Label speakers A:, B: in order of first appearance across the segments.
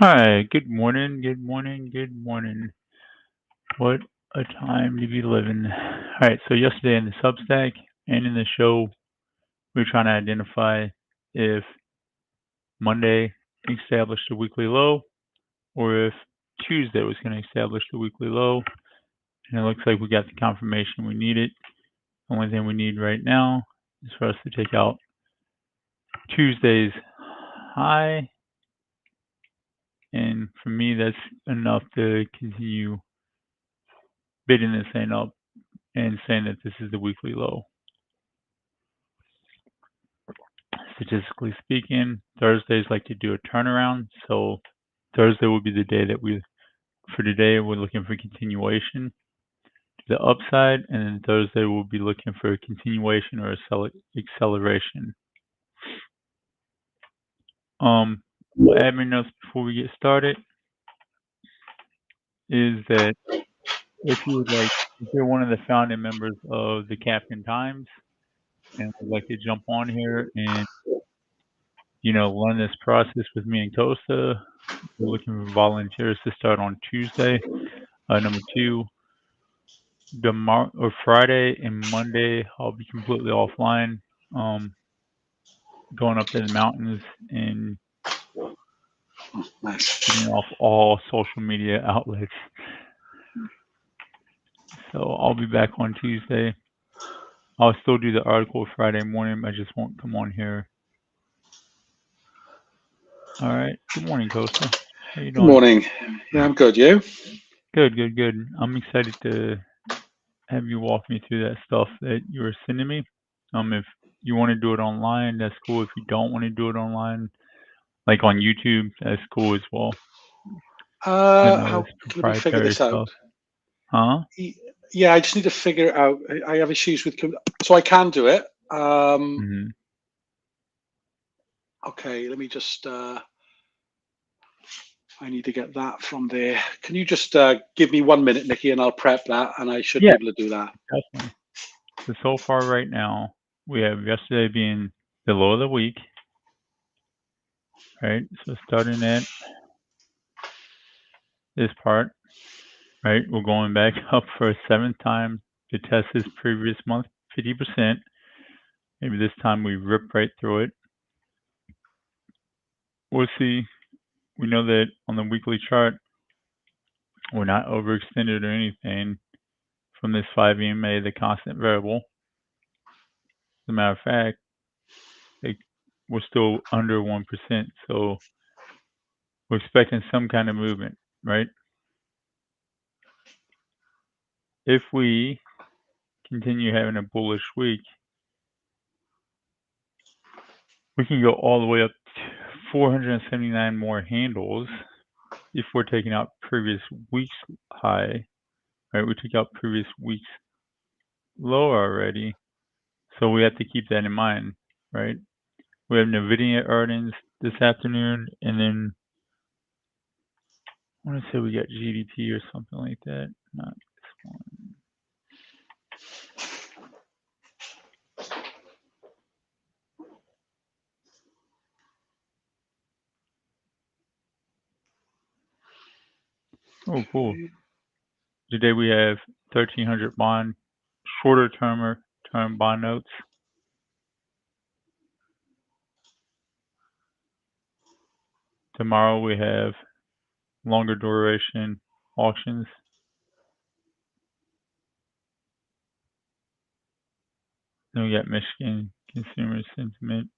A: Hi, good morning, good morning, good morning. What a time to be living. All right, so yesterday in the Substack and in the show, we were trying to identify if Monday established a weekly low or if Tuesday was going to establish the weekly low. And it looks like we got the confirmation we needed. The only thing we need right now is for us to take out Tuesday's high. And for me, that's enough to continue bidding this thing up and saying that this is the weekly low. Statistically speaking, Thursdays like to do a turnaround. So Thursday will be the day that for today, we're looking for continuation to the upside, and then Thursday we'll be looking for a continuation or acceleration. Admin notes before we get started is that if you're one of the founding members of the Captain Times and would like to jump on here and learn this process with me and Costa, we're looking for volunteers to start on Tuesday. Number two, Friday and Monday, I'll be completely offline, going up to the mountains and getting off all social media outlets. So I'll be back on Tuesday. I'll still do the article Friday morning. I just won't come on here. All right. Good morning, Costa. How you doing?
B: Good morning. Yeah, I'm good. You?
A: Good, good, good. I'm excited to have you walk me through that stuff that you were sending me. If you want to do it online, that's cool. If you don't want to do it online, like on YouTube, that's cool as well. I know
B: How
A: it's
B: let me figure
A: proprietary
B: this out?
A: stuff. Huh?
B: Yeah, I just need to figure it out. I have issues with, so I can do it.
A: Hmm.
B: Okay, let me just. I need to get that from there. Can you just give me 1 minute, Nikki, and I'll prep that, and I should be
A: Yeah,
B: able to do that.
A: definitely. So far right now, we have yesterday being the low of the week, right? So starting at this part, right? We're going back up for a seventh time to test this previous month, 50%. Maybe this time we rip right through it. We'll see. We know that on the weekly chart, we're not overextended or anything from this 5 EMA, the constant variable. As a matter of fact, we're still under 1%. So we're expecting some kind of movement, right? If we continue having a bullish week, we can go all the way up to 479 more handles if we're taking out previous week's high, right? We took out previous week's low already. So we have to keep that in mind, right? We have NVIDIA earnings this afternoon, and then I want to say we got GDP or something like that. Not this one. Oh, cool.
B: Okay.
A: Today we have 1,300 shorter term bond notes. Tomorrow we have longer duration auctions. Then we got Michigan consumer sentiment.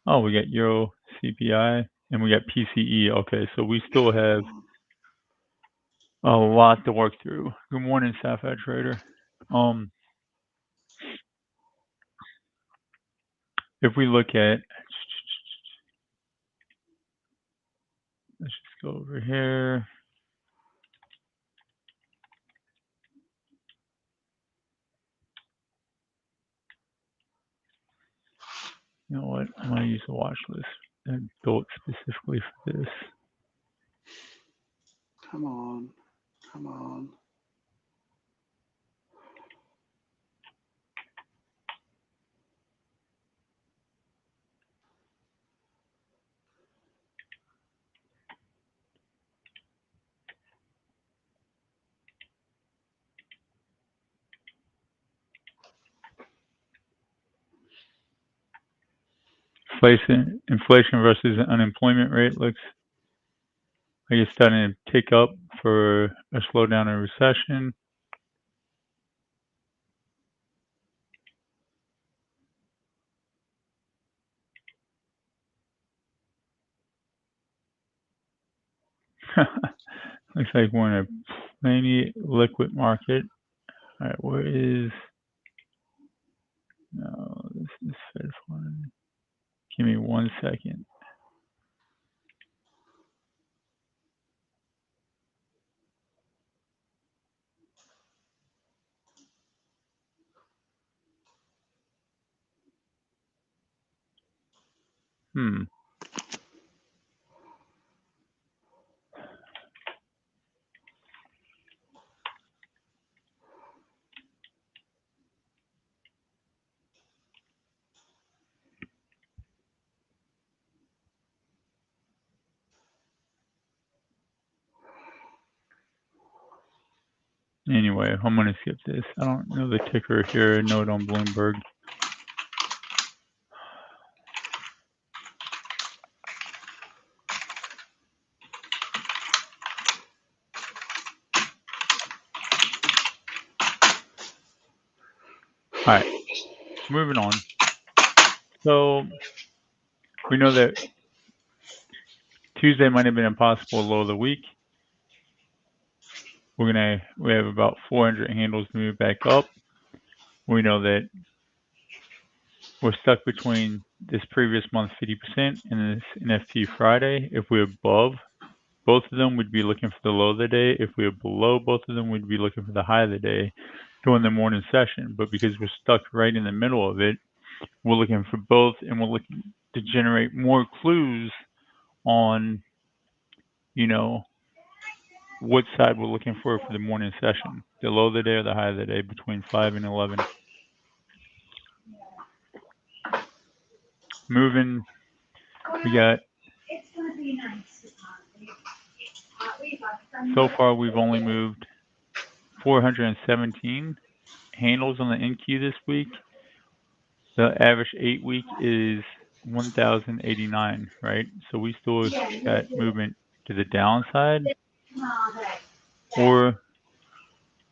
A: Oh, we got Euro CPI and we got PCE. Okay, so we still have a lot to work through. Good morning, Sapphire Trader. If we look at, let's just go over here. You know what? I'm going to use a watch list and built specifically for this.
B: Come on. Come on.
A: inflation versus unemployment rate looks like it's starting to tick up for a slowdown in recession. Looks like we're in a plenty liquid market. All right, where is? No, this is Fed fund. Give me 1 second. Anyway, I'm going to skip this. I don't know the ticker here. I know it on Bloomberg. All right, moving on. So we know that Tuesday might have been a possible low of the week. We have about 400 handles to move back up. We know that we're stuck between this previous month 50% and this NFT Friday. If we're above both of them, we'd be looking for the low of the day. If we're below both of them, we'd be looking for the high of the day during the morning session. But because we're stuck right in the middle of it, we're looking for both, and we're looking to generate more clues on, what side we're looking for the morning session, the low of the day or the high of the day between 5 and 11. Moving, we got, so far we've only moved 417 handles on the NQ this week. The average 8-week is 1,089, right? So we still got movement to the downside or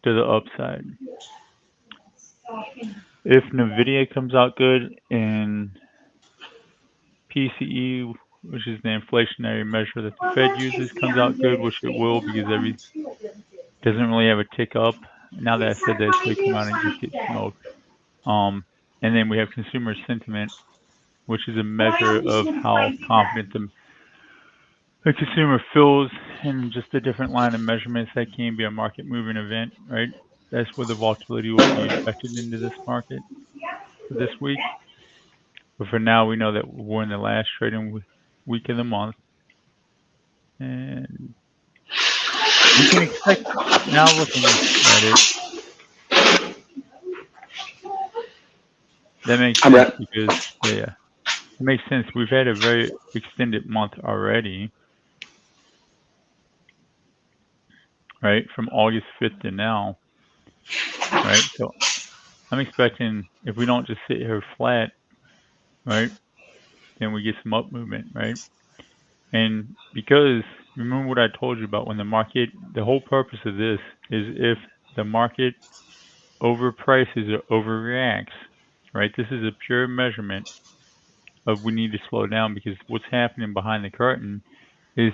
A: to the upside. If NVIDIA comes out good and PCE, which is the inflationary measure that the Fed uses, comes out good, which it will because every doesn't really have a tick up. Now that I said that, they come out and just get smoked. And then we have consumer sentiment, which is a measure of how confident the consumer feels, and just a different line of measurements that can be a market moving event, right? That's where the volatility will be injected into this market for this week. But for now, we know that we're in the last trading week of the month, and we can expect, now looking at it, that makes sense because, it makes sense. We've had a very extended month already, right? From August 5th to now, right? So I'm expecting, if we don't just sit here flat, right, then we get some up movement, right? And because, remember what I told you about when the whole purpose of this is if the market overprices or overreacts, right? This is a pure measurement of we need to slow down, because what's happening behind the curtain is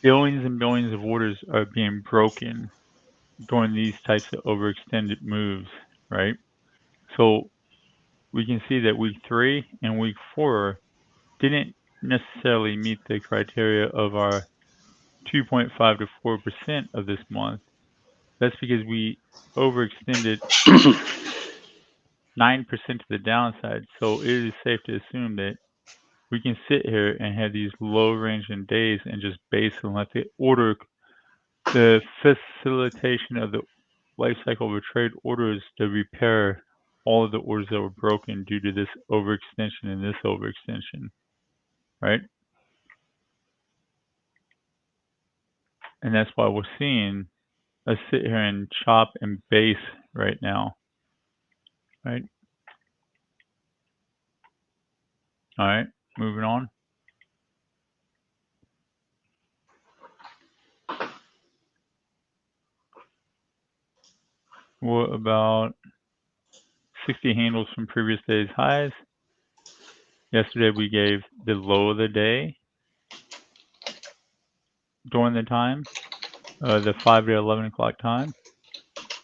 A: billions and billions of orders are being broken during these types of overextended moves, right? So we can see that week 3 and week 4 didn't necessarily meet the criteria of our 2.5 to 4% of this month. That's because we overextended 9% to the downside. So it is safe to assume that we can sit here and have these low ranging days and just base and let the facilitation of the life cycle of a trade orders to repair all of the orders that were broken due to this overextension and this overextension, right? And that's why we're seeing us sit here and chop and base right now, right? All right, moving on. What about 60 handles from previous day's highs? Yesterday we gave the low of the day during the time, the 5 to 11 o'clock time.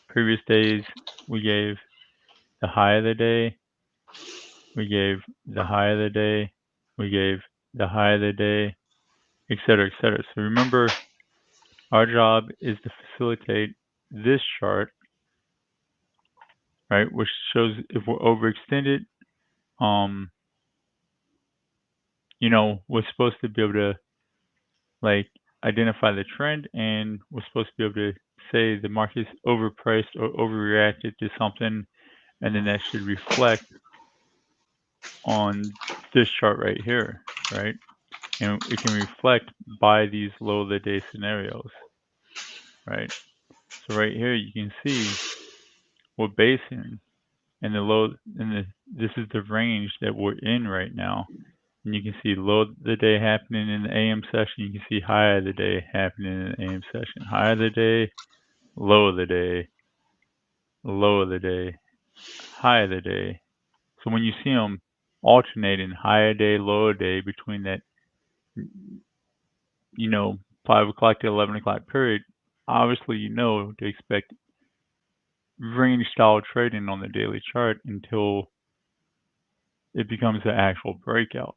A: Previous days we gave the high of the day, we gave the high of the day, we gave the high of the day, etc., etc. So remember, our job is to facilitate this chart, right, which shows if we're overextended, we're supposed to be able to like identify the trend, and we're supposed to be able to say the market's overpriced or overreacted to something, and then that should reflect on this chart right here, right? And it can reflect by these low of the day scenarios, right? So right here you can see we're basing, and this is the range that we're in right now. And you can see low of the day happening in the AM session. You can see high of the day happening in the AM session. High of the day, low of the day, low of the day, high of the day. So when you see them alternating high of day, low of day between that, 5 o'clock to 11 o'clock period, obviously to expect range style trading on the daily chart until it becomes the actual breakout.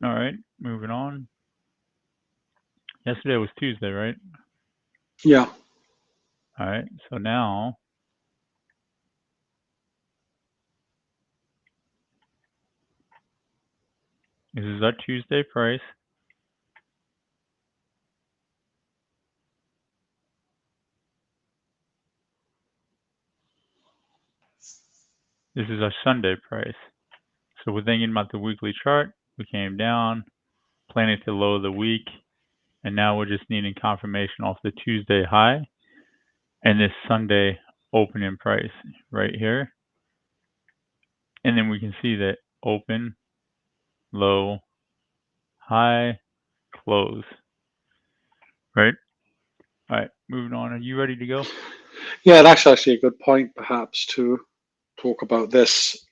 A: All right, moving on. Yesterday was Tuesday, right?
B: Yeah.
A: All right, so now this is our Tuesday price. This is our Sunday price. So we're thinking about the weekly chart. We came down, planning to low of the week, and now we're just needing confirmation off the Tuesday high and this Sunday opening price right here. And then we can see that open, low, high, close. Right? All right, moving on. Are you ready to go?
B: Yeah, that's actually a good point, perhaps, to talk about this.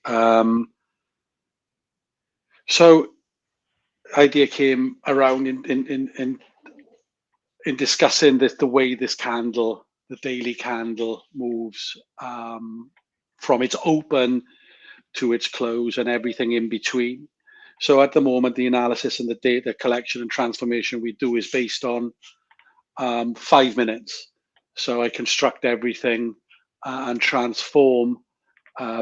B: So, idea came around in discussing the way this candle, the daily candle, moves from its open to its close and everything in between. So at the moment, the analysis and the data collection and transformation we do is based on 5 minutes. So I construct everything and transform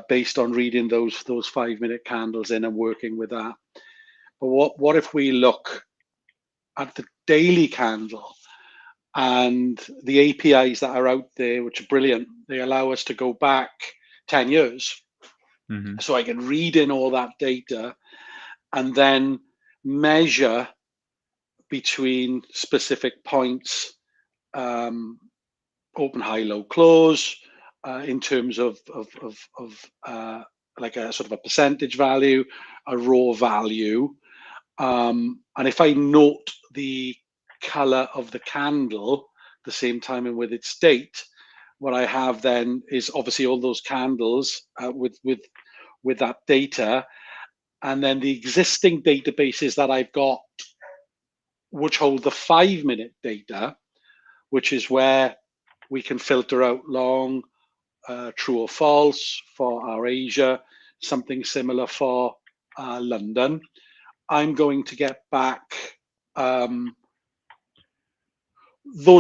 B: based on reading those 5 minute candles in and working with that. But what if we look at the daily candle and the APIs that are out there, which are brilliant? They allow us to go back 10 years.
A: Mm-hmm.
B: So I can read in all that data and then measure between specific points, open, high, low, close, in terms of like a sort of a percentage value, a raw value. And if I note the color of the candle, the same time and with its date, what I have then is obviously all those candles with that data, and then the existing databases that I've got, which hold the 5 minute data, which is where we can filter out long, true or false for our Asia, something similar for London. I'm going to get back those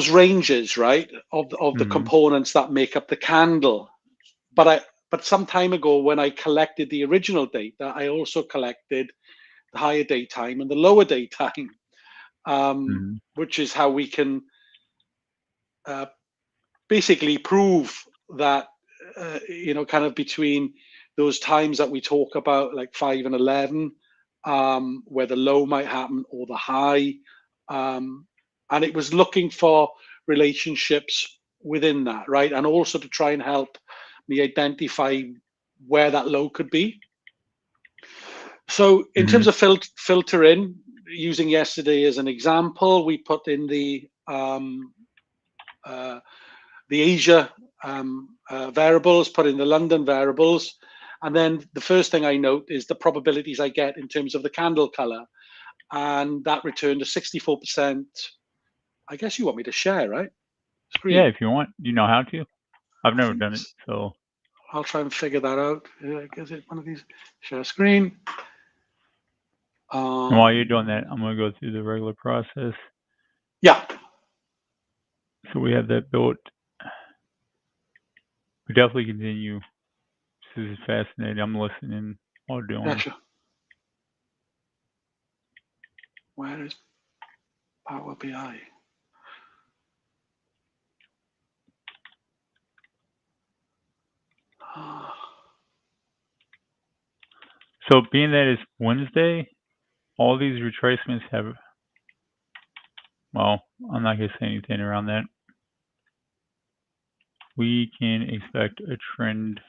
B: ranges, right, of the
A: Mm-hmm.
B: components that make up the candle. But some time ago, when I collected the original data, I also collected the higher daytime and the lower daytime,
A: Mm-hmm.
B: which is how we can basically prove that kind of between those times that we talk about, like 5 and 11, where the low might happen or the high, and it was looking for relationships within that, right, and also to try and help me identify where that low could be. So in
A: Mm-hmm.
B: terms of filtering, using yesterday as an example, we put in the Asia variables, put in the London variables, and then the first thing I note is the probabilities I get in terms of the candle color, and that returned a 64%. I guess you want me to share, right?
A: Yeah,
B: Screen.
A: if you want. Do you know how to? I've never done it, so.
B: I'll try and figure that out. Is it one of these? Share screen.
A: And while you're doing that, I'm going to go through the regular process.
B: Yeah.
A: So we have that built. We definitely continue. This is fascinating. I'm listening while doing.
B: Gotcha. Where is Power BI?
A: So being that it's Wednesday, all these retracements have, well, I'm not going to say anything around that. We can expect a trend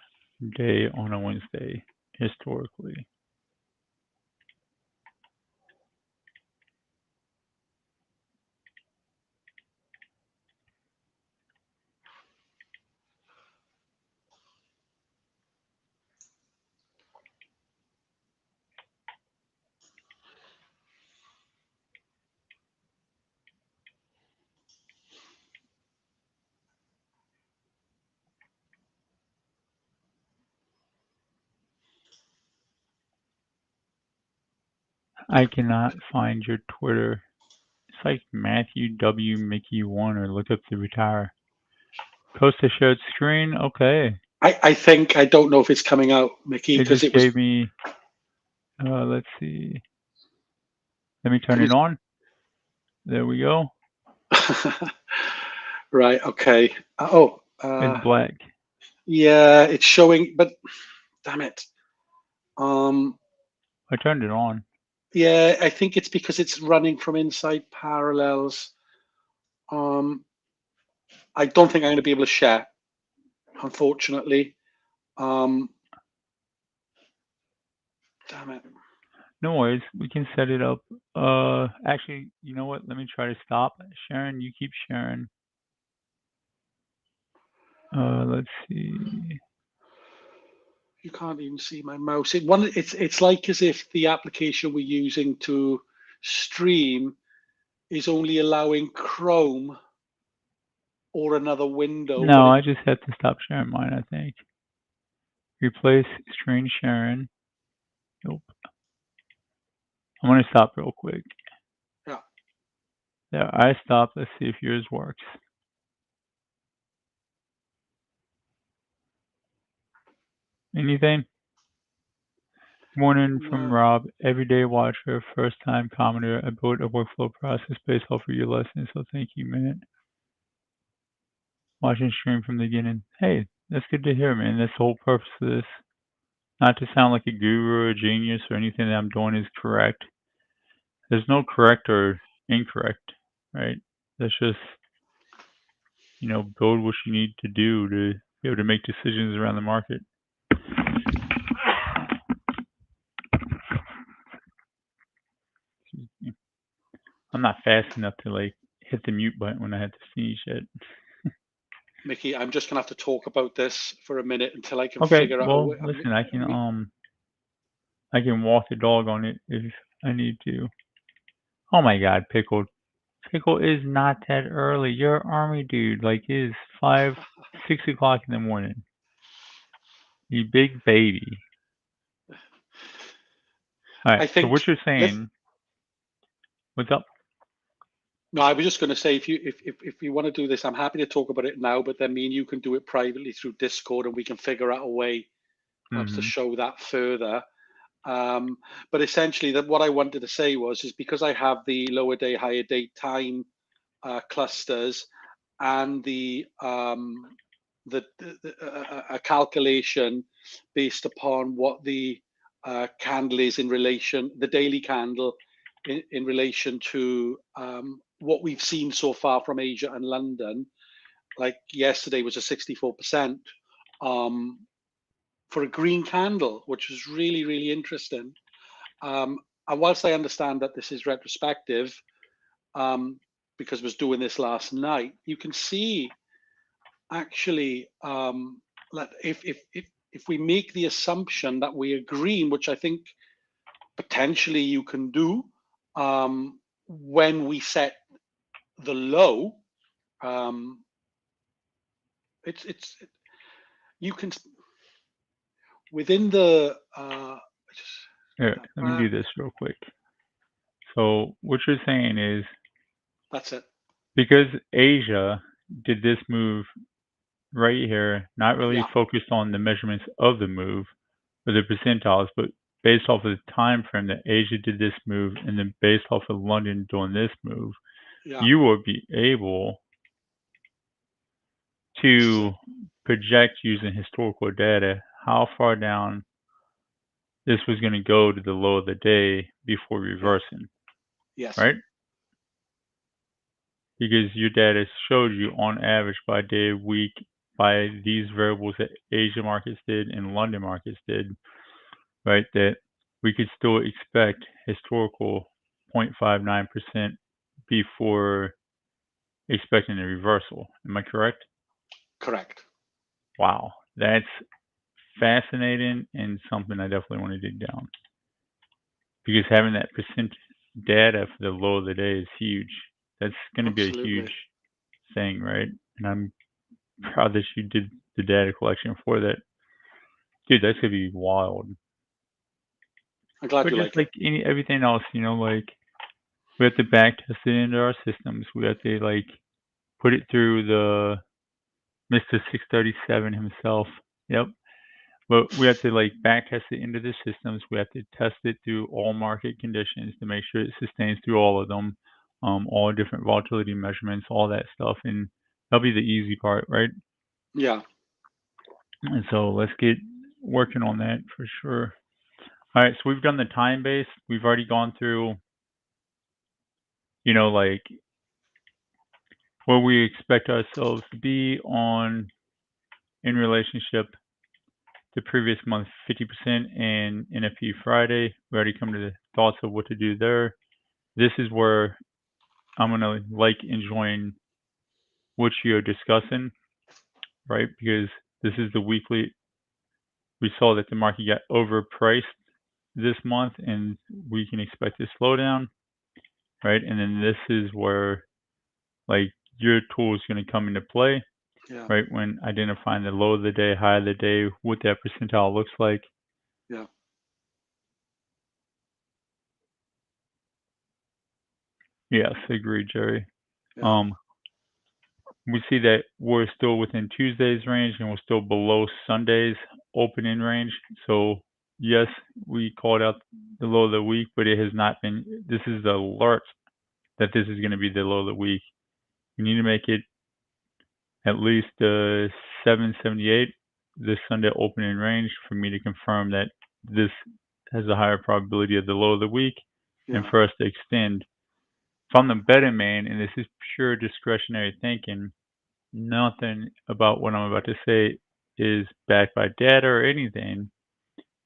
A: day on a Wednesday, historically. I cannot find your Twitter. It's like Matthew W. Mickey 1 or look up the retire. Post a shared screen. Okay.
B: I think I don't know if it's coming out, Mickey,
A: It
B: because
A: just
B: it was.
A: gave me, let's see. Let me turn it on. There we go.
B: Right. Okay.
A: It's black.
B: Yeah, it's showing, but damn it.
A: I turned it on.
B: Yeah, I think it's because it's running from inside parallels. I don't think I'm going to be able to share, unfortunately. Damn it.
A: No worries. We can set it up. Actually, you know what? Let me try to stop. Sharon, you keep sharing. Let's see.
B: You can't even see my mouse. It's like as if the application we're using to stream is only allowing Chrome or another window, but
A: No,
B: it.
A: I just have to stop sharing mine, I think. Replace screen sharing. Nope. I'm going to stop real quick.
B: Yeah.
A: There, I stopped. Let's see if yours works. Anything? Morning from
B: No.
A: Rob, everyday watcher, first time commenter. I built a workflow process based off of your lessons, so thank you, man. Watching stream from the beginning. Hey, that's good to hear, man. That's the whole purpose of this. Not to sound like a guru or a genius or anything that I'm doing is correct. There's no correct or incorrect, right? That's just, build what you need to do to be able to make decisions around the market. I'm not fast enough to hit the mute button when I have to sneeze yet.
B: Mickey, I'm just gonna have to talk about this for a minute until I can
A: Okay,
B: figure out a
A: well,
B: way.
A: listen, I can walk the dog on it if I need to. Oh my God, Pickle. Pickle is not that early. You're an army dude. Like it is 6 o'clock in the morning. You big baby. All right.
B: I
A: So what
B: think
A: you're
B: let's.
A: saying? What's up?
B: No, I was just going to say if you want to do this, I'm happy to talk about it now. But then me and you can do it privately through Discord, and we can figure out a way, perhaps, to
A: Mm-hmm.
B: show that further. But essentially, that what I wanted to say is because I have the lower day, higher day time clusters and a calculation based upon what the candle is in relation, the daily candle in relation to what we've seen so far from Asia and London. Like yesterday was a 64% for a green candle, which was really, really interesting. And whilst I understand that this is retrospective, because I was doing this last night, you can see actually that if we make the assumption that we agree, which I think potentially you can do, when we set the low, it's you can within the
A: Here, let me do this real quick. So what you're saying is,
B: that's it.
A: because Asia did this move right here, not really
B: Yeah,
A: focused on the measurements of the move or the percentiles, but based off of the time frame that Asia did this move, and then based off of London doing this move,
B: yeah.
A: you will be able to project using historical data how far down this was going to go to the low of the day before
B: Yeah.
A: reversing,
B: Yes.
A: right? Because your data showed you on average by day, week, by these variables that Asia markets did and London markets did, right, that we could still expect historical 0.59% before expecting a reversal. Am I correct?
B: Correct.
A: Wow, that's fascinating and something I definitely want to dig down, because having that percent data for the low of the day is huge. That's going to be a huge
B: Absolutely.
A: thing, right? And I'm proud that you did the data collection for that. Dude, that's going to be wild.
B: I'm glad
A: But
B: you
A: just
B: like
A: like
B: it.
A: everything else, like we have to back test it into our systems. We have to like put it through the Mr. 637 himself. Yep. But we have to like back test it into the systems. We have to test it through all market conditions to make sure it sustains through all of them, all different volatility measurements, all that stuff, and that'll be the easy part, right?
B: Yeah.
A: And so let's get working on that for sure. All right, so we've done the time base. We've already gone through, like where we expect ourselves to be on in relationship to previous month 50% and NFP Friday. We already come to the thoughts of what to do there. This is where I'm gonna like enjoying what you're discussing, right? Because this is the weekly. We saw that the market got overpriced this month, and we can expect a slowdown, right? And then this is where like your tool is going to come into play,
B: Yeah.
A: right? When identifying the low of the day, high of the day, what that percentile looks like.
B: Yeah.
A: Yes, agreed, Jerry.
B: Yeah.
A: Um, we see that we're still within Tuesday's range and we're still below Sunday's opening range. So yes, we called out the low of the week, but it has not been. This is the alert that this is going to be the low of the week. We need to make it at least 778 this Sunday opening range for me to confirm that this has a higher probability of the low of the week, and
B: Yeah.
A: for us to extend. If I'm the betting man, and this is pure discretionary thinking, nothing about what I'm about to say is backed by data or anything,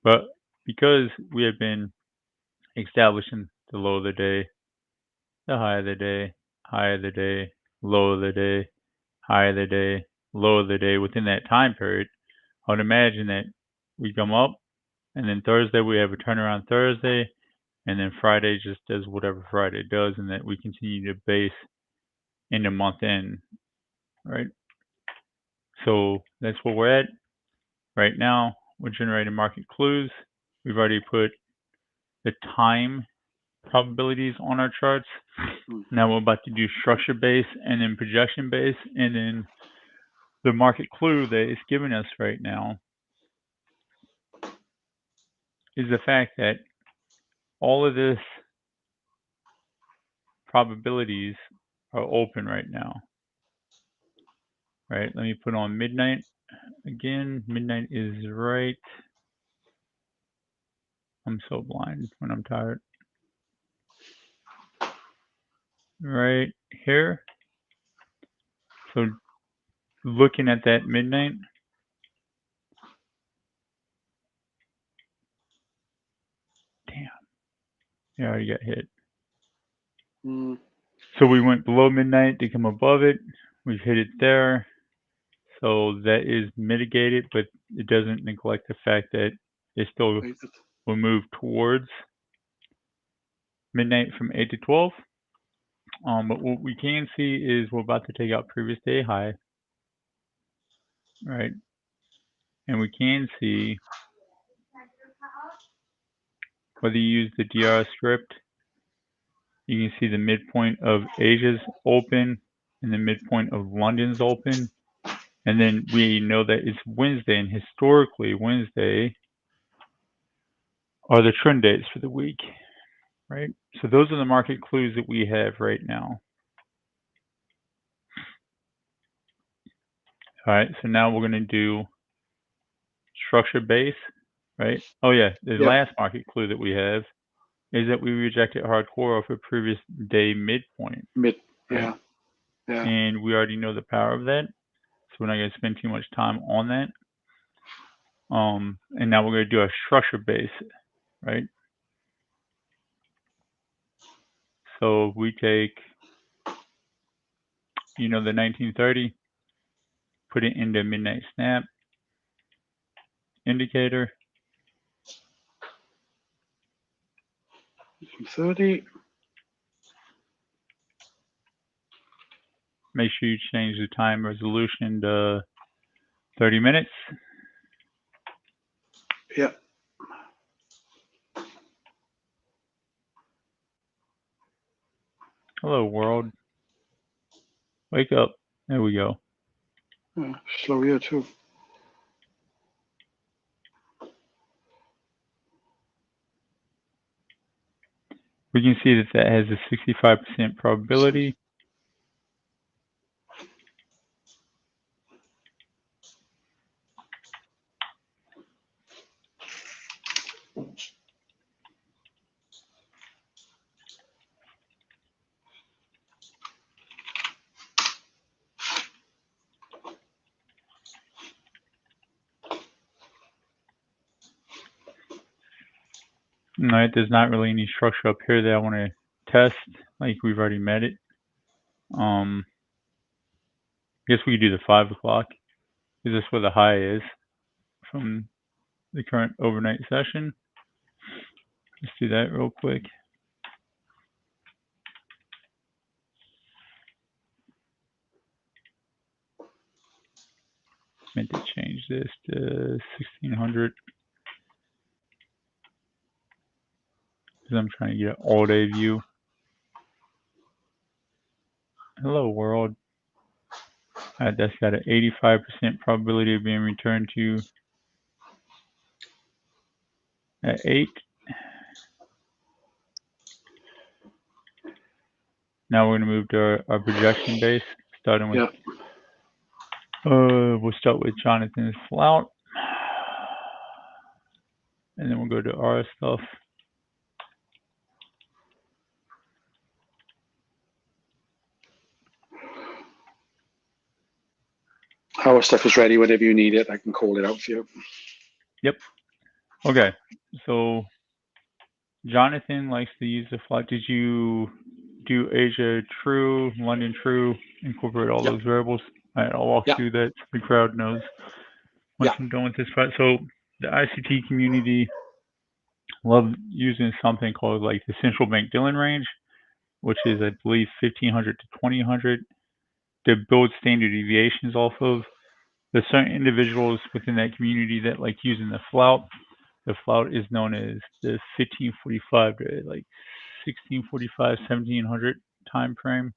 A: but because we have been establishing the low of the day, the high of the day, high of the day, low of the day, high of the day, low of the day within that time period, I would imagine that we come up, and then Thursday we have a turnaround Thursday, and then Friday just does whatever Friday does, and that we continue to base in the month end, right? So that's where we're at right now. We're generating market clues. We've already put the time probabilities on our charts. Now we're about to do structure base and then projection base, and then the market clue that it's giving us right now is the fact that all of this probabilities are open right now. Right? Let me put on midnight again. Midnight is right. I'm so blind when I'm tired. Right here. So looking at that midnight, damn. It already got hit.
B: Mm.
A: So we went below midnight to come above it. We've hit it there. So that is mitigated, but it doesn't neglect the fact that it still will move towards midnight from 8 to 12. But what we can see is we're about to take out previous day high, right? And we can see whether you use the DR script, you can see the midpoint of Asia's open and the midpoint of London's open. And then we know that it's Wednesday, and historically Wednesday are the trend days for the week, right? So those are the market clues that we have right now. All right, so now we're going to do structure base, right? Oh yeah, the last market clue that we have is that we rejected hardcore off a previous day midpoint. Right?
B: Yeah.
A: And we already know the power of that, so we're not going to spend too much time on that. And now we're going to do a structure base, right? So we take, the 1930, put it into midnight snap indicator.
B: 30.
A: Make sure you change the time resolution to 30 minutes.
B: Yeah.
A: Hello, world. Wake up. There we go.
B: Yeah, slow here too.
A: We can see that that has a 65% probability. No, there's not really any structure up here that I want to test. Like we've already met it. I guess we could do the 5 o'clock. Is this where the high is from the current overnight session? Let's do that real quick. Meant to change this to 1600 because I'm trying to get an all-day view. Hello, world. That's got an 85% probability of being returned to at 8. Now we're going to move to our projection base, starting with, we'll start with Jonathan's flout, and then we'll go to our stuff.
B: Our stuff is ready whenever you need it. I can call it out for you.
A: Yep. Okay. So Jonathan likes to use the flout. Did you do Asia true, London true, incorporate all those variables? All right, I'll walk through that so the crowd knows once I'm done with this part. So the ICT community love using something called like the central bank Dillon range, which is I believe 1500 to 2000 to build standard deviations off of. There's certain individuals within that community that like using the flout. The flout is known as the 1545 to like 1645, 1700 time frame.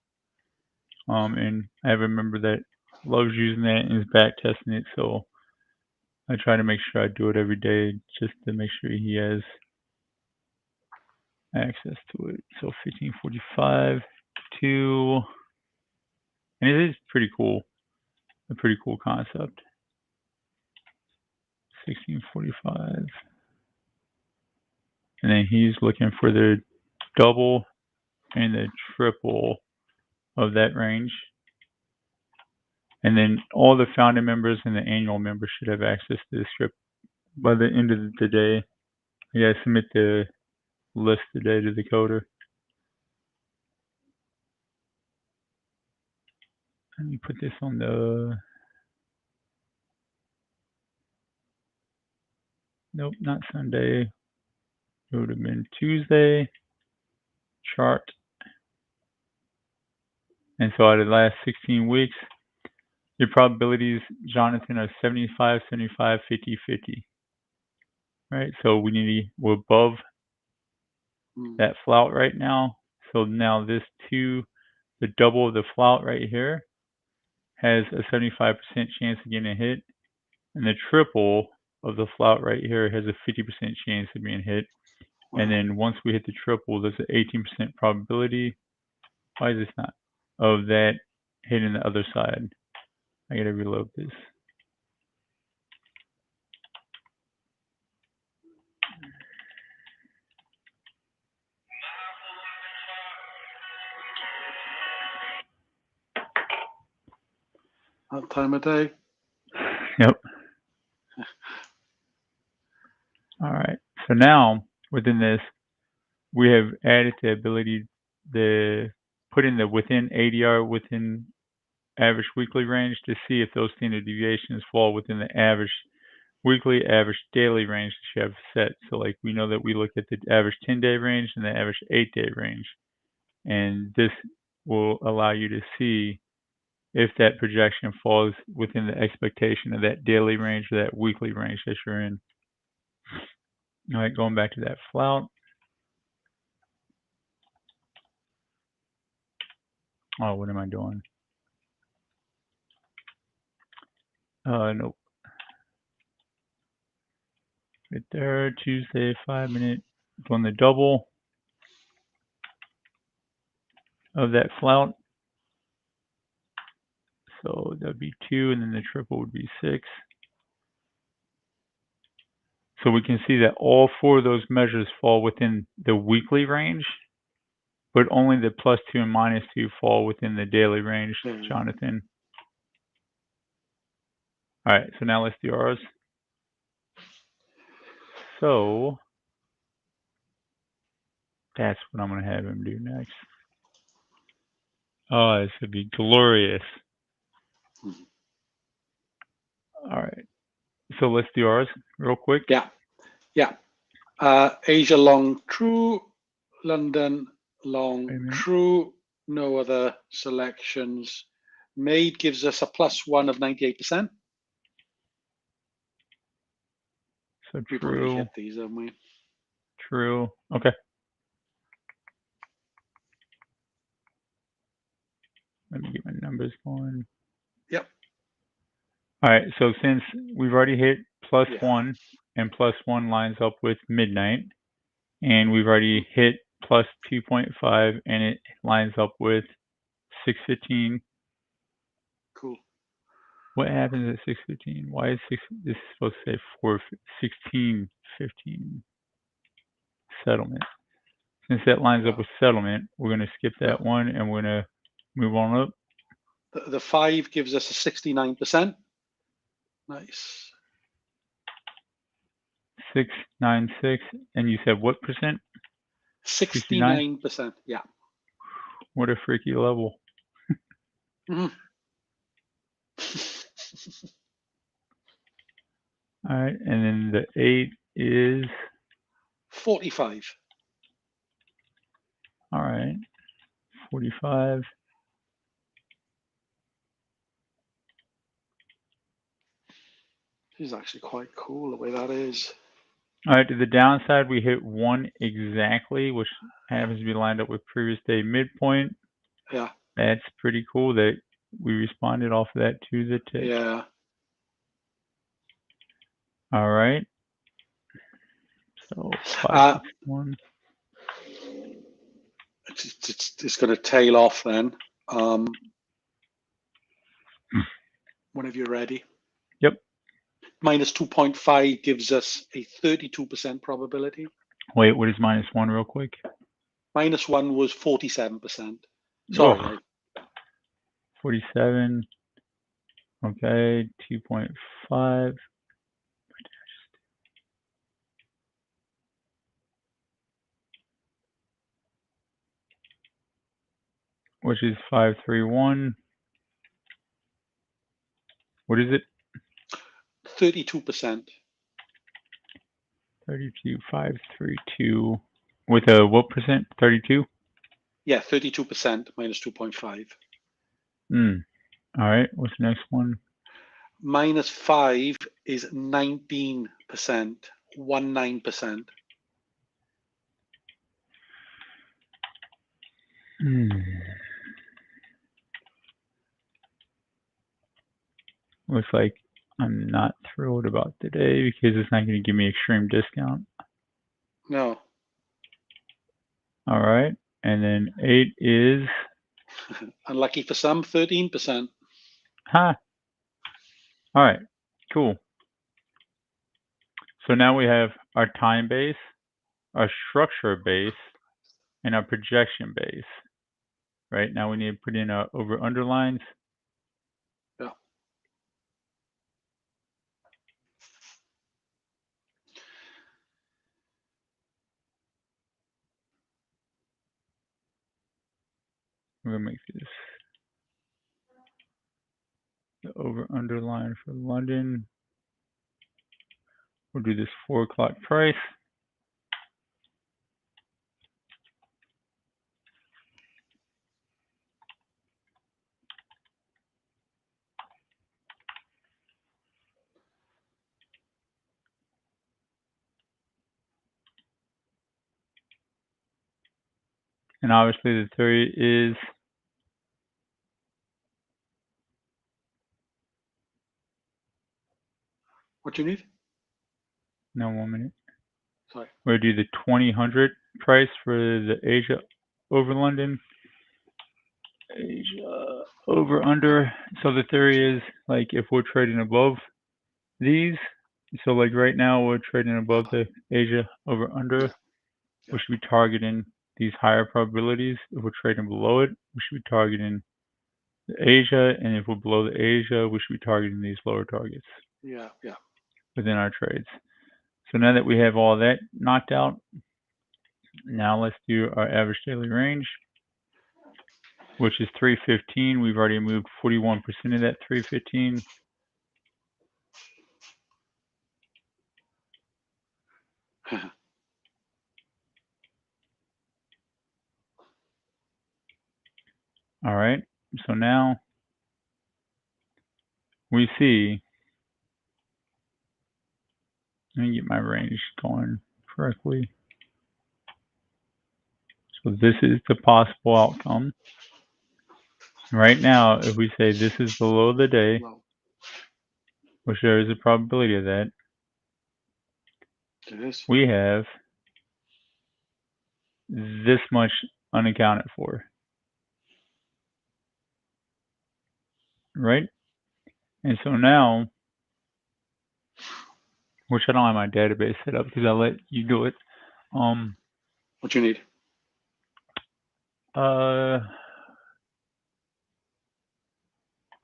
A: And I have a member that loves using that and is back testing it. So I try to make sure I do it every day just to make sure he has access to it. So 1545 to, and it is pretty cool, a pretty cool concept. 1645. And then he's looking for the double and the triple of that range. And then all the founding members and the annual members should have access to the script by the end of the day. I gotta submit the list today to the coder. Let me put this on the, nope, not Sunday. It would have been Tuesday chart. And so out of the last 16 weeks, your probabilities, Jonathan, are 75, 75, 50, 50. Right? So we're above that flout right now. So now this the double of the flout right here has a 75% chance of getting a hit. And the triple of the flout right here has a 50% chance of being hit.
B: Wow.
A: And then once we hit the triple, there's an 18% probability. Why is this not? Of that hitting the other side. I gotta reload this.
B: That time of day.
A: Yep. All right. So now within this, we have added the ability to put in the within ADR within average weekly range to see if those standard deviations fall within the average weekly, average daily range that you have set. So like we know that we looked at the average 10-day range and the average 8-day range. And this will allow you to see if that projection falls within the expectation of that daily range or that weekly range that you're in. All right, going back to that flout. Oh, what am I doing? Nope. Right there, Tuesday, 5-minute. Doing the double of that flout. So that'd be 2, and then the triple would be 6. So we can see that all 4 of those measures fall within the weekly range, but only the +2 and -2 fall within the daily range, Jonathan. All right, so now let's do ours. So that's what I'm going to have him do next. Oh, this would be glorious. All right. So let's do ours real quick.
B: Yeah. Asia long true, London long true, no other selections made, gives us a +1 of 98%.
A: So
B: We've
A: true.
B: already hit these, haven't we?
A: True. Okay. Let me get my numbers going.
B: Yep.
A: All right. So since we've already hit +1 and +1 lines up with midnight, and we've already hit +2.5 and it lines up with 6:15.
B: Cool.
A: What happens at 6:15? Why is this is supposed to say 4:16:15 settlement? Since that lines up with settlement, we're going to skip that one and we're going to move on up.
B: The 5 gives us a 69%. Nice.
A: 696, and you said what percent?
B: 69%. Yeah.
A: What a freaky level.
B: Mm-hmm.
A: All right, and then the 8 is
B: 45.
A: All right, 45.
B: This is actually quite cool the way that is.
A: All right, to the downside, we hit 1 exactly, which happens to be lined up with previous day midpoint.
B: Yeah.
A: That's pretty cool that we responded off of that to the tick.
B: Yeah.
A: All right. So 561.
B: It's going to tail off then. Whenever you're ready.
A: Yep.
B: -2.5 gives us a 32% probability.
A: Wait, what is -1 real quick?
B: -1 was 47%. Sorry.
A: 47. Okay, 2.5. which is 531. What is it?
B: 32%.
A: 32,532. With a what percent? 32?
B: Yeah, 32% minus 2.5.
A: All right. What's the next one?
B: Minus 5 is 19%. 19%.
A: Looks like I'm not thrilled about today because it's not going to give me extreme discount.
B: No.
A: All right. And then 8 is...
B: Unlucky for some, 13%.
A: Ha! All right. Cool. So now we have our time base, our structure base, and our projection base. Right? Now we need to put in our over underlines.
B: Yeah.
A: We're going to make this the over underline for London. We'll do this 4 o'clock price. And obviously the theory is
B: What do you need?
A: no, 1 minute.
B: Sorry.
A: We'll do the 2000 price for the Asia over London. Asia over under. So the theory is like if we're trading above these, so like right now we're trading above the Asia over under, we should be targeting these higher probabilities. If we're trading below it, we should be targeting the Asia, and if we're below the Asia, we should be targeting these lower targets.
B: Yeah.
A: Within our trades. So now that we have all that knocked out, now let's do our average daily range, which is 315. We've already moved 41% of that 315. All right. So now we see, let me get my range going correctly. So this is the possible outcome. Right now, if we say this is the low of the day, which there is a probability of that,
B: It is.
A: we have this much unaccounted for. Right? And so now, which I don't have my database set up because I let you do it.
B: What do you need?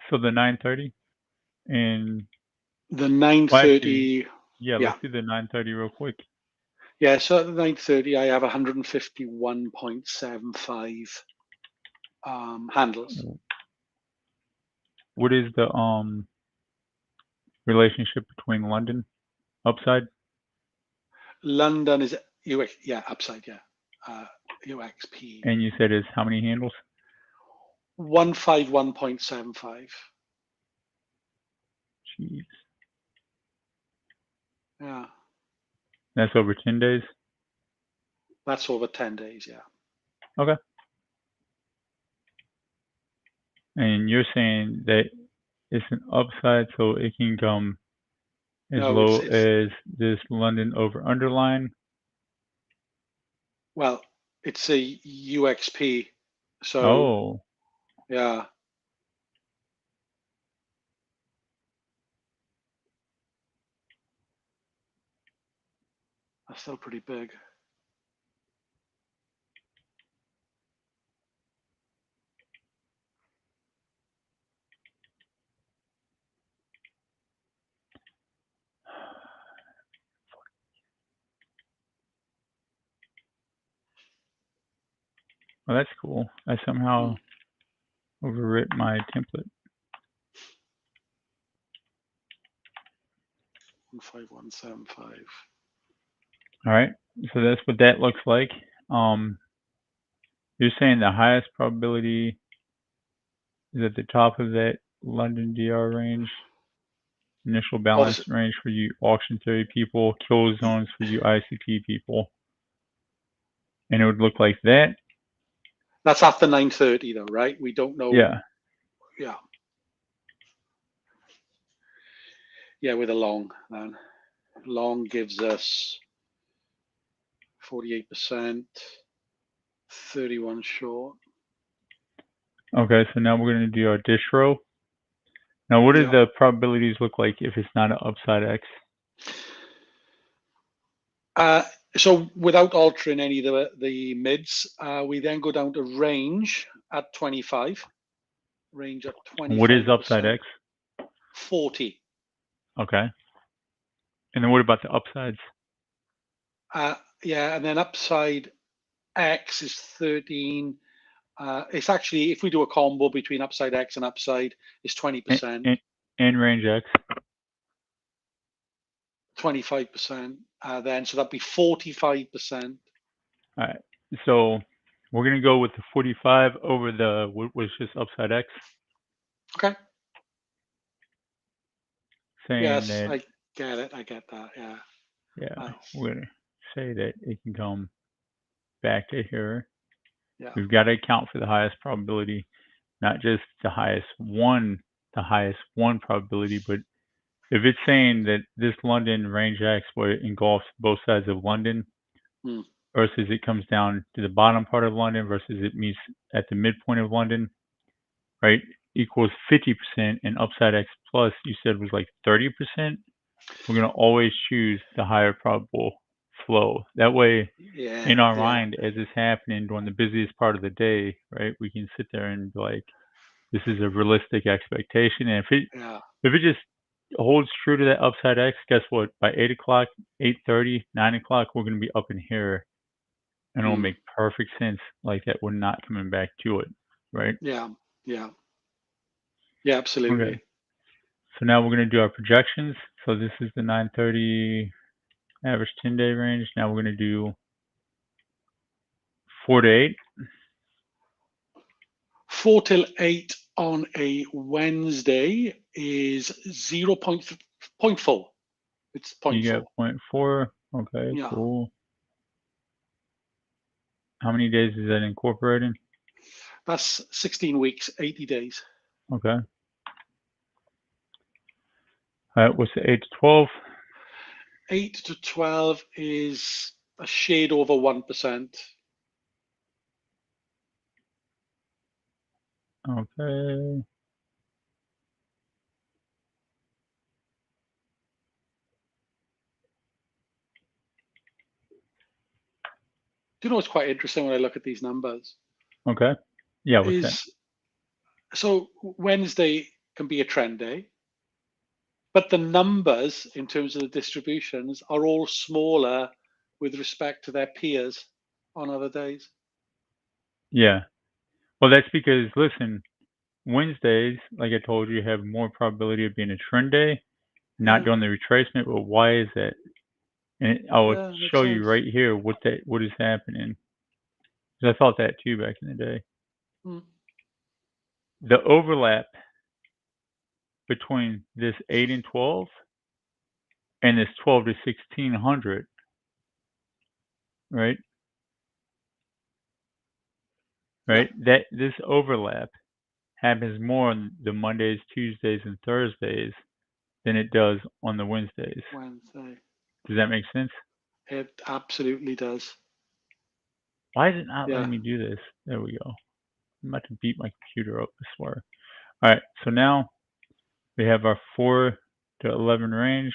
A: So the 930 and
B: The
A: well, actually,
B: 930.
A: yeah,
B: Yeah.
A: let's do the 930 real quick.
B: Yeah. So at the 930, I have 151.75 handles.
A: What is the relationship between London upside?
B: London is UX. Yeah, upside. Yeah. UXP.
A: And you said is how many handles?
B: 151.75.
A: Jeez.
B: Yeah.
A: That's over 10 days?
B: That's over 10 days. Yeah.
A: Okay. And you're saying that it's an upside, so it can come as
B: No,
A: low
B: it's
A: as this London over underline.
B: well, it's a UXP. So
A: Oh,
B: yeah. That's still pretty big.
A: well, that's cool. I somehow overwritten my template.
B: 15175.
A: All right, so that's what that looks like. You're saying the highest probability is at the top of that London DR range, initial balance range for you auction theory people, kill zones for you ICT people, and it would look like that.
B: That's after 9:30 though, right? We don't know.
A: Yeah.
B: Yeah. Yeah, with a long then. Long gives us 48%, 31 short.
A: Okay, so now we're going to do our distro. Now, what do the probabilities look like if it's not an upside X?
B: So without altering any of the mids, we then go down to range at 25. Range at 25%.
A: What is upside X?
B: 40.
A: Okay. And then what about the upsides?
B: Yeah, and then upside X is 13. It's actually, if we do a combo between upside X and upside, it's 20%.
A: And range X?
B: 25%. Then, so that'd be 45%.
A: All right. So we're going to go with the 45 over the, what was just upside X?
B: Okay.
A: Saying
B: Yes,
A: that,
B: I get it. I get that. Yeah.
A: yeah,
B: Nice.
A: we're going to say that it can come back to here.
B: Yeah.
A: We've got to account for the highest probability, not just the highest one probability, but if it's saying that this London range X, where it engulfs both sides of London, versus it comes down to the bottom part of London versus it meets at the midpoint of London, right, equals 50%, and upside X plus you said was like 30%, we're going to always choose the higher probable flow. That way, in our mind, as it's happening during the busiest part of the day, right, we can sit there and be like, this is a realistic expectation. And if it just holds true to that upside X, guess what? By 8 o'clock, 8:30, 9 o'clock, we're going to be up in here. And it'll make perfect sense, like that we're not coming back to it, right?
B: Yeah, yeah. Yeah, absolutely.
A: Okay. So now we're going to do our projections. So this is the 9:30 average 10-day range. Now we're going to do 4 to 8.
B: 4 till 8 on a Wednesday is 0.4. It's 0.4.
A: You get 0.4. Okay, yeah. Cool. How many days is that incorporating?
B: That's 16 weeks, 80 days.
A: Okay. All right, what's the 8 to 12?
B: 8 to 12 is a shade over 1%.
A: Okay.
B: Do you know what's quite interesting when I look at these numbers?
A: Okay. Yeah, what's that?
B: So Wednesday can be a trend day, but the numbers in terms of the distributions are all smaller with respect to their peers on other days.
A: Yeah. Well, that's because, listen, Wednesdays, like I told you, have more probability of being a trend day, not doing the retracement. But why is that? And I will show you right here what is happening. Because I thought that too back in the day. The overlap between this 8 and 12 and this 12 to 1600, right? Right? That this overlap happens more on the Mondays, Tuesdays, and Thursdays than it does on the Wednesdays.
B: Wednesday.
A: Does that make sense?
B: It absolutely does.
A: Why is it not letting me do this? There we go. I'm about to beat my computer up, I swear. All right, so now we have our 4 to 11 range.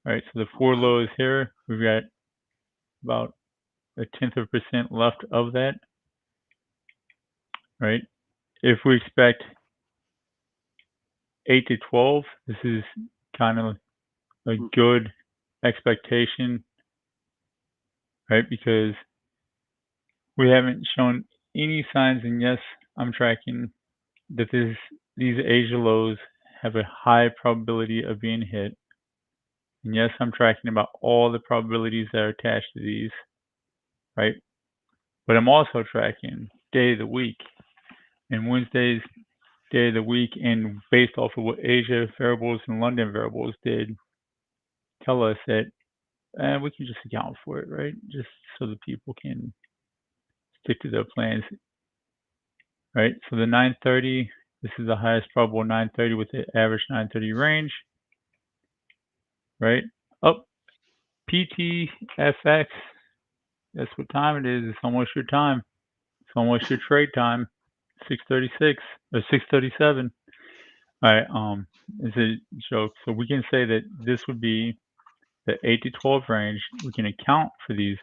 A: All right, so the 4 lows here, we've got about 0.1% left of that, right? If we expect 8 to 12, this is kind of a good expectation, right? Because we haven't shown any signs, and yes, I'm tracking that these Asia lows have a high probability of being hit. And yes, I'm tracking about all the probabilities that are attached to these, right? But I'm also tracking day of the week and Wednesday's day of the week, and based off of what Asia variables and London variables did tell us that we can just account for it, right? Just so the people can stick to their plans, right? So the 930, this is the highest probable 930 with the average 930 range, right? Up PTFX, that's what time it is. It's almost your time. It's almost your trade time. 636 or 637. All right, it's a joke. So we can say that this would be the 8 to 12 range. We can account for these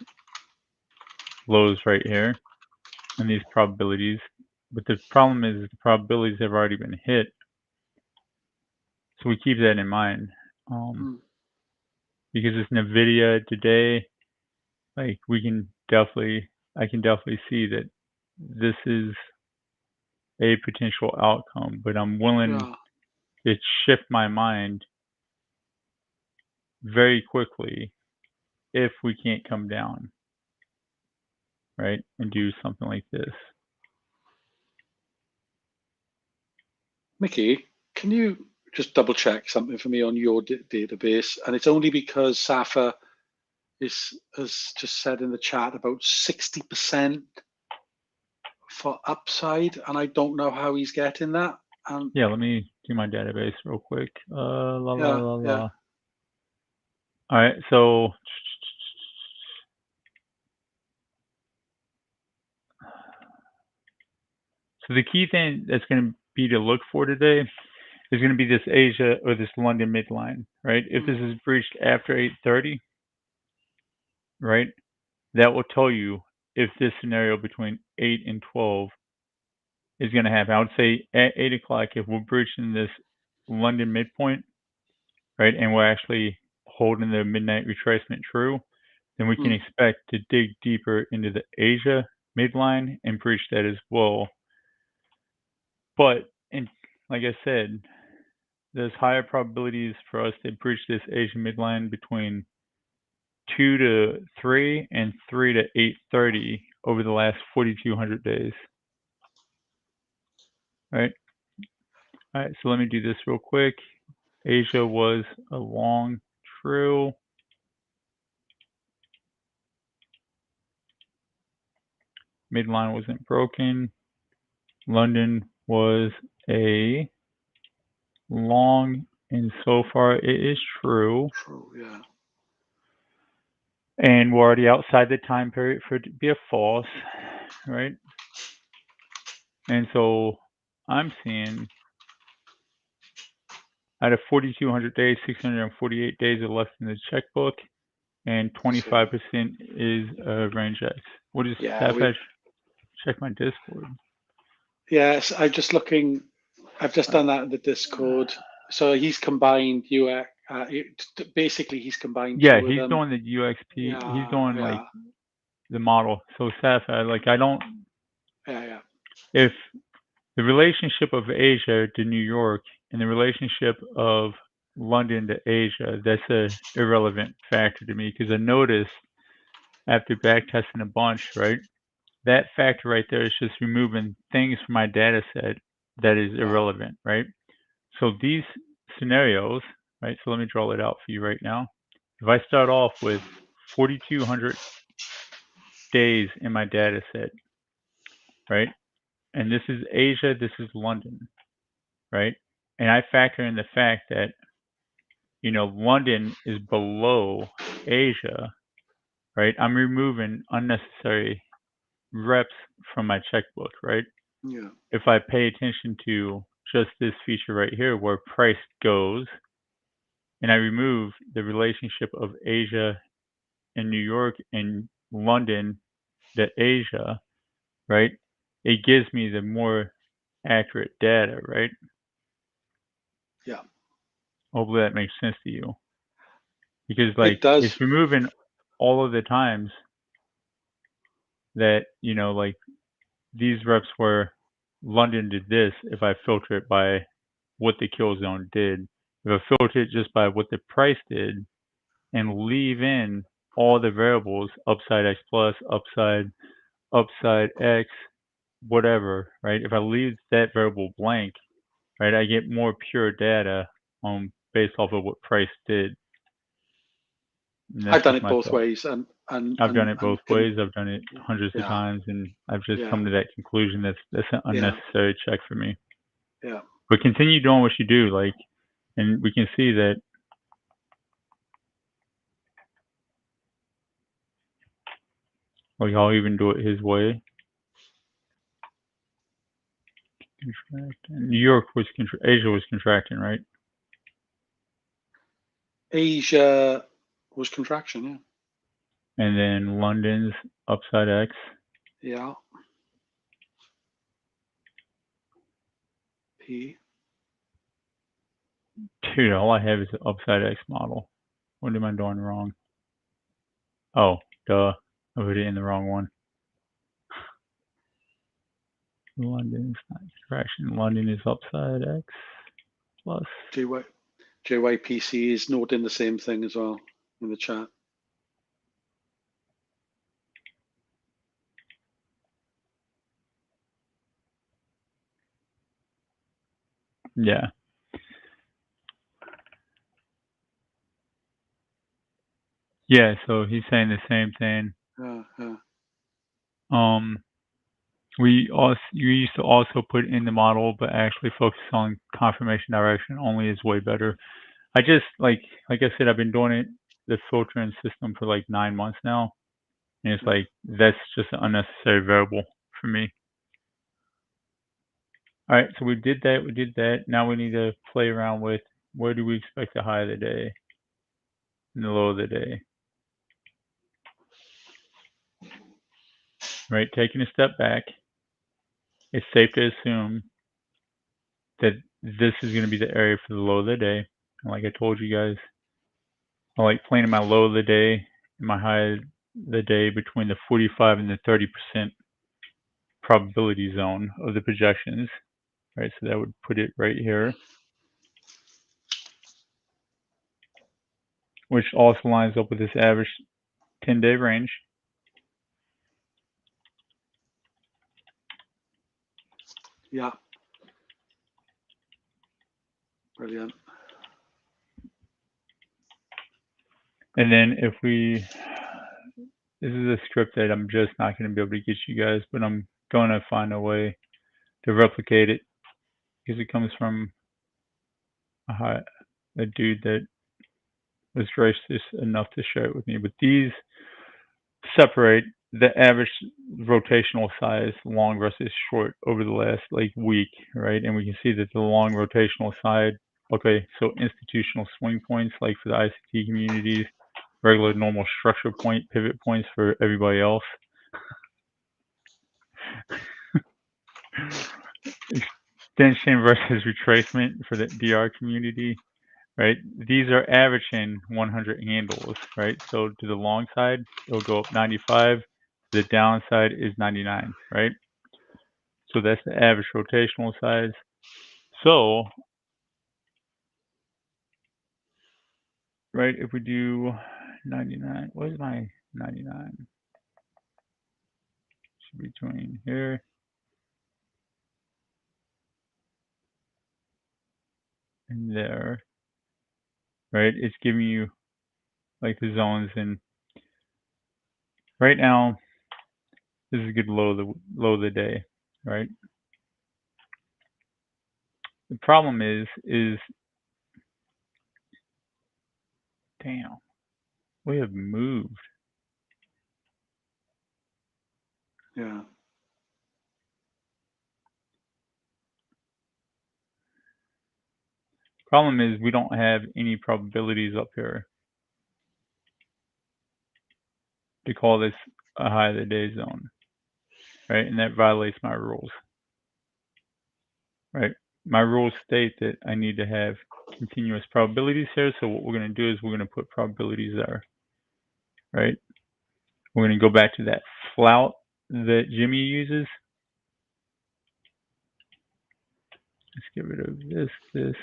A: lows right here and these probabilities. But the problem is the probabilities have already been hit. So we keep that in mind. Because it's NVIDIA today, like I can definitely see that this is a potential outcome, but I'm willing to shift my mind very quickly if we can't come down, right, and do something like this.
B: Mickey, can you just double check something for me on your database? And it's only because Safa has just said in the chat about 60% for upside, and I don't know how he's getting that.
A: Yeah, let me do my database real quick.
B: Yeah.
A: All right, so the key thing that's going to be to look for today is going to be this Asia or this London midline, right? If this is breached after 8:30, right, that will tell you if this scenario between 8 and 12 is going to happen. I would say at 8 o'clock, if we're breaching this London midpoint, right, and we're actually holding the midnight retracement true, then we can expect to dig deeper into the Asia midline and breach that as well. But, and like I said, there's higher probabilities for us to breach this Asia midline between 2 to 3 and 3 to 8:30 over the last 4,200 days. Right? All right, so let me do this real quick. Asia was a long true. Midline wasn't broken. London was a long, and so far it is true.
B: True, yeah.
A: And we're already outside the time period for it to be a false, right? And so I'm seeing out of 4,200 days, 648 days are left in the checkbook, and 25% is range X. What is Sapphire? Check my Discord.
B: Yes, I'm just looking. I've just done that in the Discord. So he's combined UX. Basically, he's combined
A: Yeah,
B: two of
A: he's
B: them.
A: doing the UXP. He's doing like the model. So Sapphire, like I don't. If the relationship of Asia to New York and the relationship of London to Asia, that's a irrelevant factor to me because I noticed after backtesting a bunch, right? That factor right there is just removing things from my data set that is irrelevant, right? So these scenarios, right? So let me draw it out for you right now. If I start off with 4,200 days in my data set, right? And this is Asia, this is London, right? And I factor in the fact that, London is below Asia, right? I'm removing unnecessary reps from my checkbook, right?
B: Yeah.
A: If I pay attention to just this feature right here where price goes, and I remove the relationship of Asia and New York and London to Asia, right? It gives me the more accurate data, right?
B: Yeah.
A: Hopefully that makes sense to you. Because
B: It does.
A: it's removing all of the times that, like these reps where London did this, if I filter it by what the kill zone did, if I filter it just by what the price did, and leave in all the variables, upside X plus, upside X, whatever, right? If I leave that variable blank, right, I get more pure data based off of what price did. And that's
B: I've done
A: just
B: it
A: my
B: both
A: thought.
B: ways, and
A: I've done it both ways. I've done it hundreds of
B: yeah,
A: times, and I've just
B: yeah,
A: come to that conclusion that's an
B: yeah,
A: unnecessary check for me.
B: yeah.
A: But continue doing what you do, like, and we can see that. Like, I'll even do it his way. New York was Asia was contracting, right?
B: Asia was contraction, yeah.
A: And then London's upside X.
B: Yeah. P.
A: Dude, all I have is the upside X model. What am I doing wrong? Oh, duh. I put it in the wrong one. London's not contraction. London is upside X plus.
B: JYPC is noting the same thing as well in the chat.
A: Yeah. Yeah, so he's saying the same thing. We used to also put in the model, but actually focus on confirmation direction only is way better. I just like I said, I've been doing the filtering system for like 9 months now, and it's like that's just an unnecessary variable for me. All right, so we did that. Now we need to play around with where do we expect the high of the day and the low of the day. Right, taking a step back, it's safe to assume that this is going to be the area for the low of the day. And like I told you guys, I like planning my low of the day and my high of the day between the 45 and the 30% probability zone of the projections. Right, so that would put it right here, which also lines up with this average 10-day range.
B: Yeah. Brilliant.
A: And then if we, this is a script that I'm just not going to be able to get you guys, but I'm going to find a way to replicate it because it comes from a dude that was gracious enough to share it with me. But these separate the average rotational size long versus short over the last like week, right? And we can see that the long rotational side, okay, so institutional swing points like for the ICT communities, regular normal structure point, pivot points for everybody else. Extension versus retracement for the DR community, right? These are averaging 100 handles, right? So to the long side, it'll go up 95. The downside is 99, right? So that's the average rotational size. So, right, if we do 99, what is my 99? Should be between here and there, right? It's giving you like the zones, and right now this is a good low of the day, right? The problem is damn, we have moved.
B: Yeah.
A: Problem is we don't have any probabilities up here to call this a high of the day zone, right? And that violates my rules, right? My rules state that I need to have continuous probabilities here. So what we're going to do is we're going to put probabilities there, right? We're going to go back to that flout that Jimmy uses, Let's get rid of this,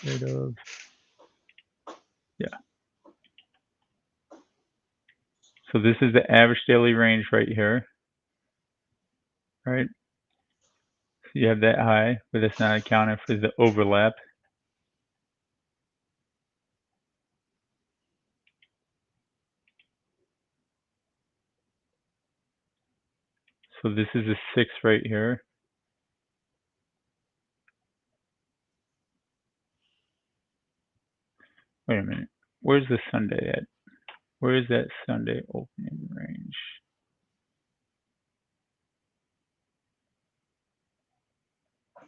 A: rid of, yeah. So this is the average daily range right here, right? So you have that high, but it's not accounting for the overlap. So this is a 6 right here. Wait a minute. Where's the Sunday at? Where is that Sunday opening range?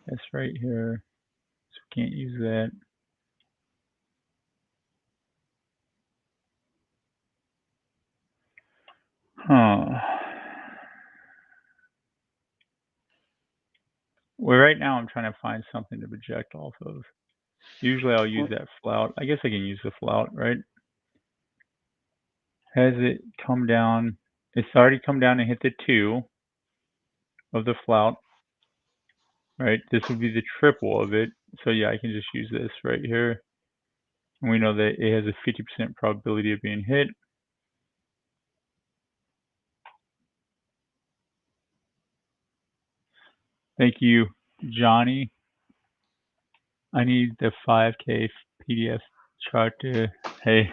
A: That's right here. So we can't use that. Huh. Well, right now I'm trying to find something to project off of. Usually I'll use that flout. I guess I can use the flout, right? Has it come down? It's already come down and hit the 2 of the flout, right? This would be the triple of it. So yeah, I can just use this right here. And we know that it has a 50% probability of being hit. Thank you, Johnny. I need the 5K PDF chart to, hey,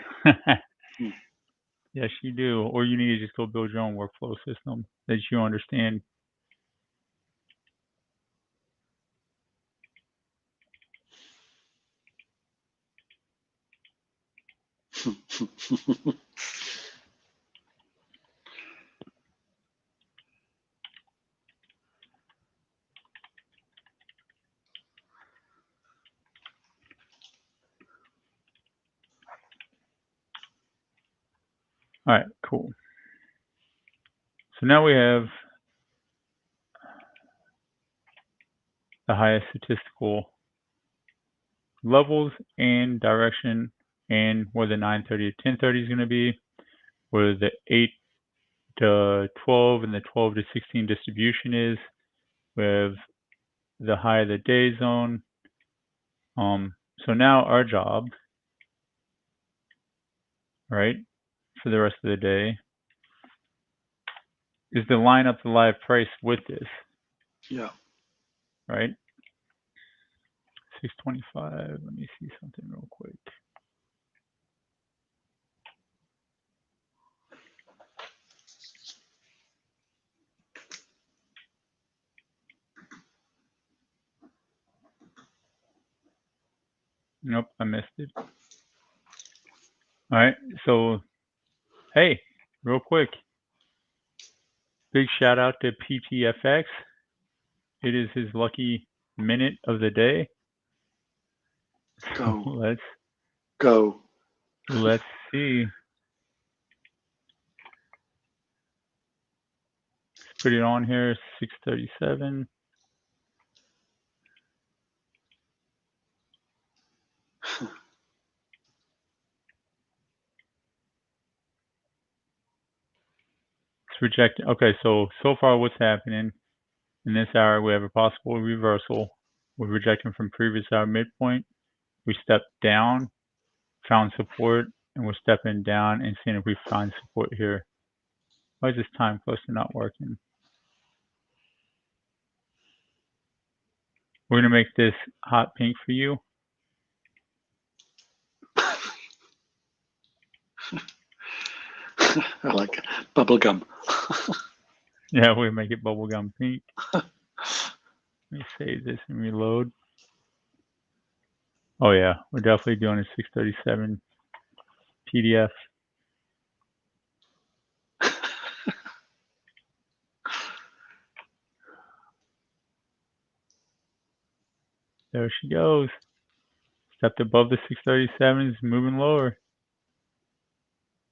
A: yes, you do. Or you need to just go build your own workflow system that you understand. All right, cool. So now we have the highest statistical levels and direction, and where the 9:30 to 10:30 is going to be, where the 8 to 12 and the 12 to 16 distribution is, with the high of the day zone. So now our job, right, for the rest of the day is to line up the live price with this.
B: Yeah.
A: Right? 625. Let me see something real quick. Nope, I missed it. All right. So, hey, real quick, big shout out to PTFX. It is his lucky minute of the day. So
B: Go.
A: let's
B: Go.
A: see. Let's put it on here. 637. It's rejecting. Okay, so far what's happening in this hour? We have a possible reversal. We're rejecting from previous hour midpoint. We stepped down, found support, and we're stepping down and seeing if we find support here. Why is this time cluster not working? We're gonna make this hot pink for you.
B: I like bubblegum.
A: Yeah, we make it bubblegum pink. Let me save this and reload. Oh yeah, we're definitely doing a 637 PDF. There she goes. Stepped above the 637s, moving lower.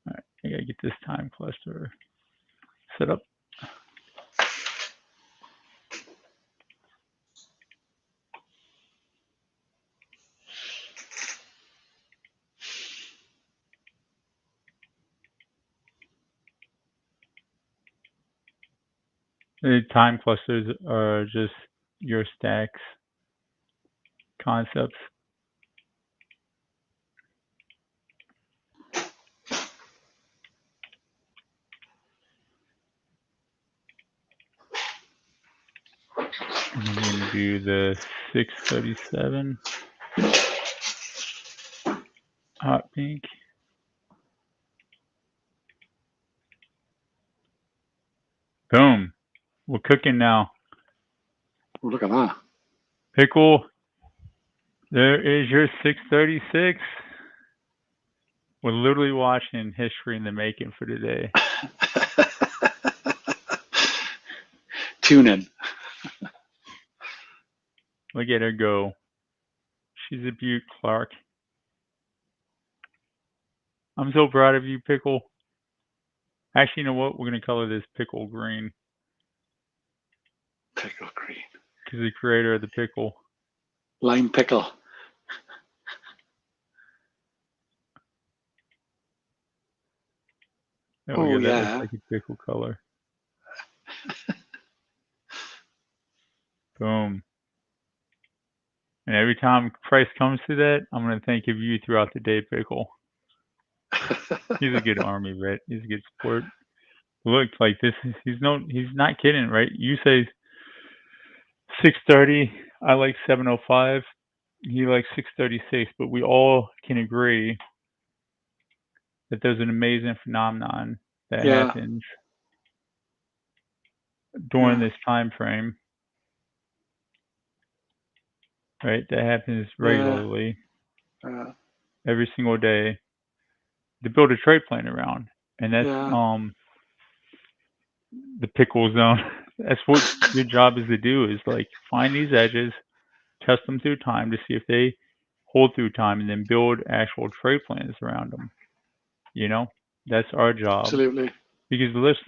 A: All right, I gotta get this time cluster set up. The time clusters are just your stacks concepts. And I'm going to do the 637 hot pink. Boom. We're cooking now.
B: Oh, look at that.
A: Pickle, there is your 636. We're literally watching history in the making for today.
B: Tune in.
A: Look at her go. She's a beaut, Clark. I'm so proud of you, Pickle. Actually, you know what? We're going to color this pickle green.
B: Pickle green.
A: Because the creator of the pickle.
B: Lime pickle.
A: There we
B: Oh,
A: go. That
B: yeah.
A: looks like a pickle color. Boom. And every time Price comes to that, I'm going to think of you throughout the day, Pickle. He's a good army vet. He's a good sport. Look, like this is, he's not kidding, right? You say 6:30, I like 7:05. He likes 6:36, but we all can agree that there's an amazing phenomenon that
B: Yeah.
A: happens during
B: Yeah.
A: this time frame, right? That happens
B: Yeah.
A: regularly,
B: Yeah.
A: every single day, to build a trade plan around, and that's
B: Yeah.
A: the pickle zone. That's what your job is to do, is like find these edges, test them through time to see if they hold through time, and then build actual trade plans around them. You know, that's our job.
B: Absolutely.
A: Because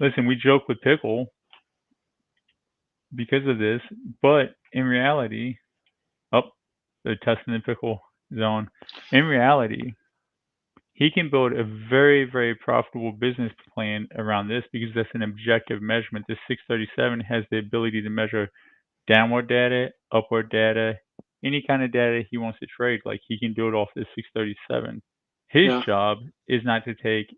A: listen, we joke with pickle because of this, but in reality, oh, they're testing the pickle zone. In reality, he can build a very, very profitable business plan around this because that's an objective measurement. The 637 has the ability to measure downward data, upward data, any kind of data he wants to trade. Like he can do it off the 637. His
B: Yeah.
A: job is not to take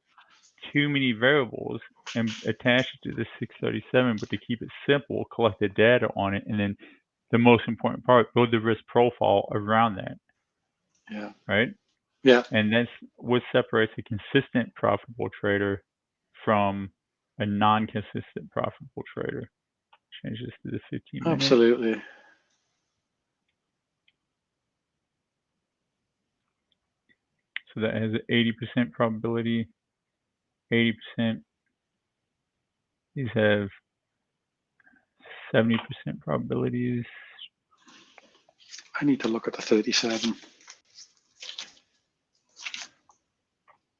A: too many variables and attach it to the 637, but to keep it simple, collect the data on it, and then the most important part, build the risk profile around that,
B: Yeah.
A: right?
B: Yeah.
A: And that's what separates a consistent profitable trader from a non-consistent profitable trader. Change this to the 15-minute.
B: Absolutely.
A: So that has an 80% probability, 80%. These have 70% probabilities.
B: I need to look at the 37.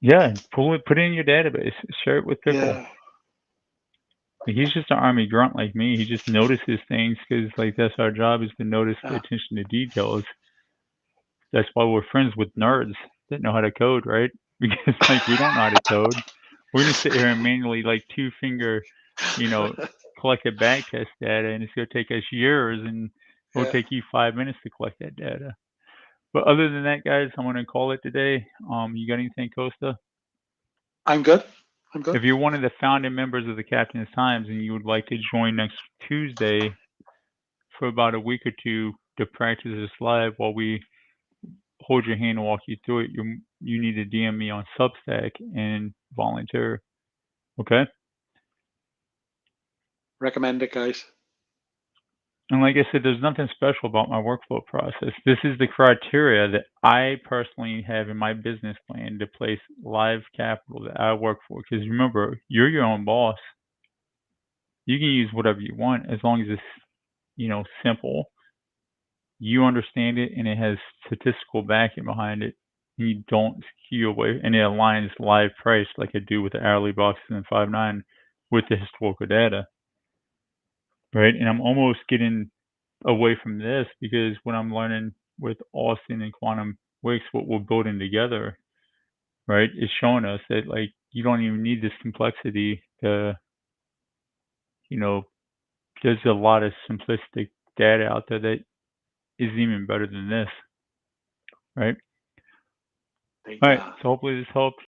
A: Yeah, pull it, put it in your database, share it with Pickle.
B: Yeah.
A: He's just an army grunt like me. He just notices things because, like, that's our job, is to notice, pay
B: Yeah.
A: attention to details. That's why we're friends with nerds that know how to code, right? Because, like, we don't know how to code. We're gonna sit here and manually, like, two-finger, you know, collect a back test data, and it's gonna take us years, and it'll
B: Yeah.
A: take you 5 minutes to collect that data. But other than that, guys, I'm gonna call it today. You got anything, Costa?
B: I'm good. I'm good.
A: If you're one of the founding members of the Captain's Times and you would like to join next Tuesday for about a week or two to practice this live while we hold your hand and walk you through it, you need to DM me on Substack and volunteer. Okay?
B: Recommend it, guys.
A: And like I said, there's nothing special about my workflow process. This is the criteria that I personally have in my business plan to place live capital that I work for. Because remember, you're your own boss. You can use whatever you want as long as it's, simple. You understand it and it has statistical backing behind it. And you don't skew away, and it aligns live price like I do with the hourly boxes and 5/9 with the historical data, right? And I'm almost getting away from this because what I'm learning with Austin and Quantum Wicks, what we're building together, right, is showing us that, like, you don't even need this complexity to, you know, there's a lot of simplistic data out there that is even better than this, right? All right, so hopefully this helps.